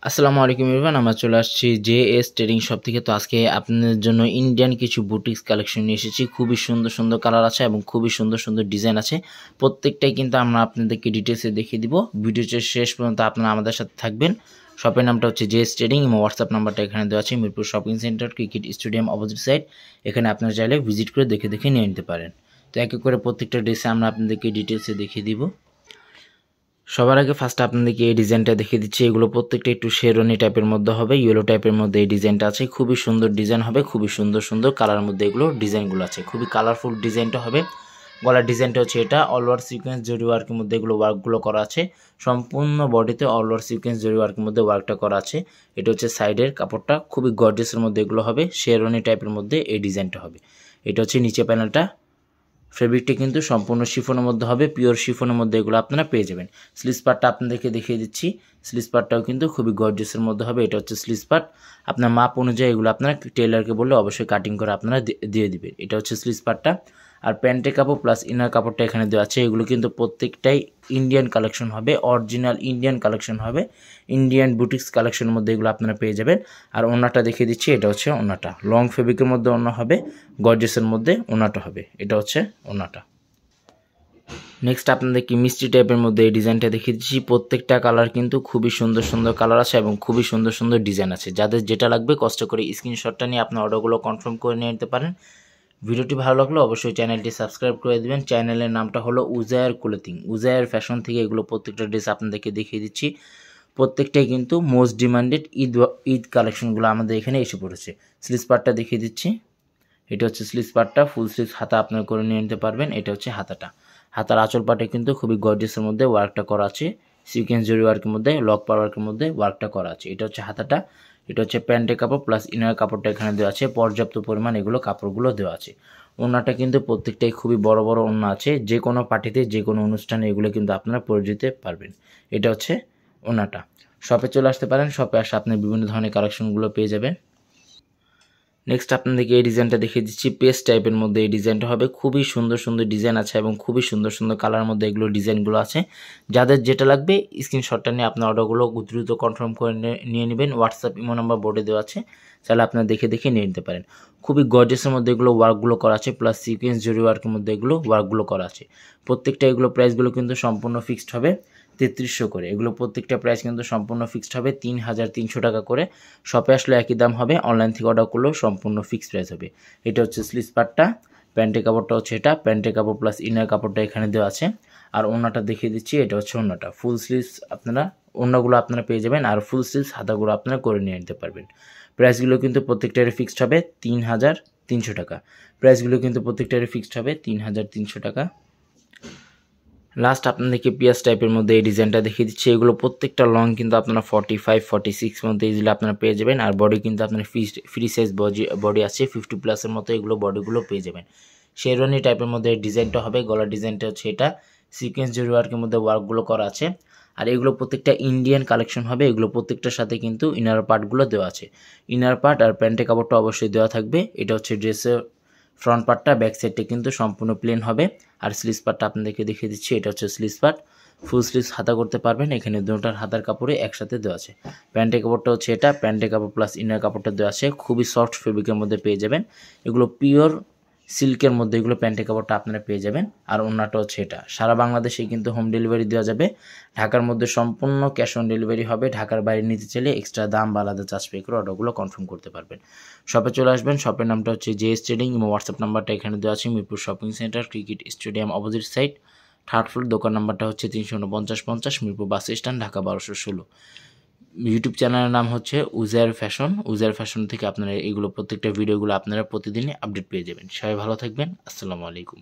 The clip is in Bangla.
আসসালামু আলাইকুম এভরিওয়ান, আমরা চলে আসছি জেএস ট্রেডিং শপ থেকে। তো আজকে আপনাদের জন্য ইন্ডিয়ান কিছু বুটিক্স কালেকশন নিয়ে এসেছি। খুবই সুন্দর সুন্দর কালার আছে এবং খুবই সুন্দর সুন্দর ডিজাইন আছে। প্রত্যেকটাই কিন্তু আমরা আপনাদেরকে ডিটেলসে দেখিয়ে দিব। ভিডিওটি শেষ পর্যন্ত আপনারা আমাদের সাথে থাকবেন। শপের নামটা হচ্ছে জেএস ট্রেডিং এবং হোয়াটসঅ্যাপ নাম্বারটা এখানে দেওয়া আছে। Mirpur shopping centre, cricket stadium opposite side. এখানে আপনারা চাইলে ভিজিট করে দেখে দেখে নিয়ে নিতে পারেন। তো এক এক করে প্রত্যেকটা ড্রেসে আমরা আপনাদেরকে ডিটেলসে দেখিয়ে দিব। সবার আগে ফার্স্ট আপনাদেরকে এই ডিজাইনটা দেখিয়ে দিচ্ছি। এগুলো প্রত্যেকটা একটু শেরওয়ানি টাইপের মধ্যে হবে, ইয়েলো টাইপের মধ্যে এই ডিজাইনটা আছে। খুবই সুন্দর ডিজাইন হবে, খুবই সুন্দর সুন্দর কালার মধ্যে এগুলো ডিজাইনগুলো আছে। খুবই কালারফুল ডিজাইনটা হবে। গলার ডিজাইনটা হচ্ছে এটা অল ওভার সিকোয়েন্স জরি ওয়ার্কের মধ্যে এগুলো ওয়ার্কগুলো করা আছে। সম্পূর্ণ বডিতে অল ওভার সিকোয়েন্স জরি ওয়ার্কের মধ্যে ওয়ার্কটা করা আছে। এটা হচ্ছে সাইডের কাপড়টা, খুবই গর্জিয়াসের মধ্যে এগুলো হবে। শেরওয়ানি টাইপের মধ্যে এই ডিজাইনটা হবে। এটা হচ্ছে নিচে প্যানেলটা। ফেব্রিকটা কিন্তু সম্পূর্ণ শিফনের মধ্যে হবে, পিওর শিফনের মধ্যে এগুলো আপনারা পেয়ে যাবেন। স্লিভস পার্টটা আপনাদেরকে দেখিয়ে দিচ্ছি। স্লিভস পার্টটাও কিন্তু খুবই গর্জিয়াসের মধ্যে হবে। এটা হচ্ছে স্লিভস পার্ট। আপনার মাপ অনুযায়ী এগুলো আপনারা টেলারকে বললে অবশ্যই কাটিং করে আপনারা দিয়ে দিবেন। এটা হচ্ছে স্লিভস পার্টটা। আর প্যান্টের কাপড় প্লাস ইনার কাপড়টা এখানে দেওয়া আছে। এগুলো কিন্তু প্রত্যেকটাই ইন্ডিয়ান কালেকশন হবে, অরিজিনাল ইন্ডিয়ান কালেকশন হবে। ইন্ডিয়ান বুটিক্স কালেকশনের মধ্যে এগুলো আপনারা পেয়ে যাবেন। আর ওড়নাটা দেখিয়ে দিচ্ছি। এটা হচ্ছে ওড়নাটা, লং ফেব্রিকের মধ্যে ওড়না হবে, গর্জিয়াসের মধ্যে ওড়নাটা হবে। এটা হচ্ছে ওড়নাটা। নেক্সট আপনাদেরকে মিষ্টি টাইপের মধ্যে এই ডিজাইনটা দেখিয়ে দিচ্ছি। প্রত্যেকটা কালার কিন্তু খুবই সুন্দর সুন্দর কালার আছে এবং খুবই সুন্দর সুন্দর ডিজাইন আছে। যাদের যেটা লাগবে কষ্ট করে স্ক্রিনশটটা নিয়ে আপনার অর্ডারগুলো কনফার্ম করে নিয়ে নিতে পারেন। ভিডিওটি ভালো লাগলে অবশ্যই চ্যানেলটি সাবস্ক্রাইব করে দিবেন। চ্যানেলের নামটা হলো উজায়ার ক্লোথিং, উজায়ার ফ্যাশন থেকে এগুলো প্রত্যেকটা ড্রেস আপনাদেরকে দেখিয়ে দিচ্ছি। প্রত্যেকটাই কিন্তু মোস্ট ডিমান্ডেড ঈদ কালেকশনগুলো আমাদের এখানে এসে পড়েছে। স্লিভস পার্টটা দেখিয়ে দিচ্ছি। এটা হচ্ছে স্লিভস পার্টটা, ফুল স্লিভস হাতা আপনারা করে নিয়ে নিতে পারবেন। এটা হচ্ছে হাতাটা। হাতার আঁচল পাটে কিন্তু খুবই গর্জিয়াসের মধ্যে ওয়ার্কটা করা আছে। সিকোয়েন্স জরি ওয়ার্কের মধ্যে, লক পার ওয়ার্কের মধ্যে ওয়ার্কটা করা আছে। এটা হচ্ছে হাতাটা। এটা হচ্ছে প্যান্টের কাপড় প্লাস ইনার কাপড়টা এখানে দেওয়া আছে। পর্যাপ্ত পরিমাণ এগুলো কাপড়গুলো দেওয়া আছে। ওড়নাটা কিন্তু প্রত্যেকটাই খুবই বড় বড় ওড়না আছে। যে কোনো পার্টিতে, যে কোনো অনুষ্ঠানে এগুলো কিন্তু আপনারা পরে যেতে পারবেন। এটা হচ্ছে ওড়নাটা। শপে চলে আসতে পারেন। শপে আসে আপনি বিভিন্ন ধরনের কালেকশনগুলো পেয়ে যাবেন। নেক্সট আপনাদেরকে এই ডিজাইনটা দেখিয়ে দিচ্ছি। পেস্ট টাইপের মধ্যে এই ডিজাইনটা হবে। খুবই সুন্দর সুন্দর ডিজাইন আছে এবং খুবই সুন্দর সুন্দর কালার মধ্যে এগুলো ডিজাইনগুলো আছে। যাদের যেটা লাগবে স্ক্রিনশটটা নিয়ে আপনার অর্ডারগুলো দ্রুত কনফার্ম করে নিয়ে নেবেন। হোয়াটসঅ্যাপ ইমো নাম্বার বোর্ডে দেওয়া আছে, তাহলে আপনারা দেখে দেখে নিয়ে নিতে পারেন। খুবই গর্জিয়াসের মধ্যে এগুলো ওয়ার্কগুলো করা আছে, প্লাস সিকোয়েন্স জরি ওয়ার্কের মধ্যে এগুলো ওয়ার্কগুলো করা আছে। প্রত্যেকটা এগুলো প্রাইসগুলো কিন্তু সম্পূর্ণ ফিক্সড হবে 3300 করে। এগুলো প্রত্যেকটা প্রাইস কিন্তু সম্পূর্ণ ফিক্সড হবে 3300 টাকা করে। শপে আসলে একই দাম হবে, অনলাইন থেকে অর্ডার করলেও সম্পূর্ণ ফিক্সড প্রাইস হবে। এটা হচ্ছে স্লিভস পার্টটা। প্যান্টের কাপড়টা হচ্ছে এটা, প্যান্টের কাপড় প্লাস ইনার কাপড়টা এখানে দেওয়া আছে। আর ওড়নাটা দেখিয়ে দিচ্ছি। এটা হচ্ছে ওড়নাটা। ফুল স্লিভস আপনারা ওড়নাগুলো আপনারা পেয়ে যাবেন, আর ফুল স্লিভস হাতাগুলো আপনারা করে নিয়ে নিতে পারবেন। প্রাইসগুলো কিন্তু প্রত্যেকটারই ফিক্সড হবে 3300 টাকা। প্রাইসগুলো কিন্তু প্রত্যেকটারই ফিক্সড হবে 3300 টাকা। লাস্ট আপনাদেরকে পিয়াজ টাইপের মধ্যে এই ডিজাইনটা দেখিয়ে দিচ্ছি। এগুলো প্রত্যেকটা লং কিন্তু আপনারা 45-46 মধ্যে ইজিলি আপনারা পেয়ে যাবেন। আর বডি কিন্তু আপনার ফ্রি সাইজ বডি আছে, 50+ মতো এগুলো বডিগুলো পেয়ে যাবেন। শেরওয়ানি টাইপের মধ্যে এই ডিজাইনটা হবে। গলার ডিজাইনটা হচ্ছে এটা, সিকোয়েন্স জরি ওয়ার্কের মধ্যে ওয়ার্কগুলো করা আছে। আর এগুলো প্রত্যেকটা ইন্ডিয়ান কালেকশন হবে। এগুলো প্রত্যেকটার সাথে কিন্তু ইনার পার্টগুলো দেওয়া আছে। ইনার পার্ট আর প্যান্টের কাপড়টা অবশ্যই দেওয়া থাকবে। এটা হচ্ছে ড্রেসের ফ্রন্ট পার্টটা, ব্যাক সাইডটা কিন্তু সম্পূর্ণ প্লেন হবে। আর স্লিভস পার্টটা আপনাদেরকে দেখিয়ে দিচ্ছি। এটা হচ্ছে স্লিভস পার্ট। ফুল স্লিভস হাতা করতে পারবেন। এখানে দুটোর হাতার কাপড়ে একসাথে দেওয়া আছে। প্যান্টের কাপড়টা হচ্ছে এটা, প্যান্টের কাপড় প্লাস ইনার কাপড়টা দেওয়া আছে। খুবই সফট ফেব্রিকের মধ্যে পেয়ে যাবেন। এগুলো পিওর সিল্কের মধ্যে এগুলো প্যান্টের কাপড়টা আপনারা পেয়ে যাবেন। আর ওড়নাটা হচ্ছে এটা। সারা বাংলাদেশে কিন্তু হোম ডেলিভারি দেওয়া যাবে। ঢাকার মধ্যে সম্পূর্ণ ক্যাশ অন ডেলিভারি হবে। ঢাকার বাইরে নিতে চাইলে এক্সট্রা দাম বা আলাদা চার্জ পে করে অর্ডারগুলো কনফার্ম করতে পারবেন। শপে চলে আসবেন। শপের নামটা হচ্ছে জেএস ট্রেডিং এবং হোয়াটসঅ্যাপ নাম্বারটা এখানে দেওয়া আছে। Mirpur shopping centre, cricket stadium opposite side, 3rd floor. দোকান নাম্বারটা হচ্ছে 349-50 Mirpur bus stand, Dhaka 1216। YouTube চ্যানেলের নাম হচ্ছে উজায়ার ফ্যাশন। উজায়ার ফ্যাশন থেকে আপনারা এগুলো প্রত্যেকটা ভিডিওগুলো আপনারা প্রতিদিনই আপডেট পেয়ে যাবেন। সবাই ভালো থাকবেন। আসসালামু আলাইকুম।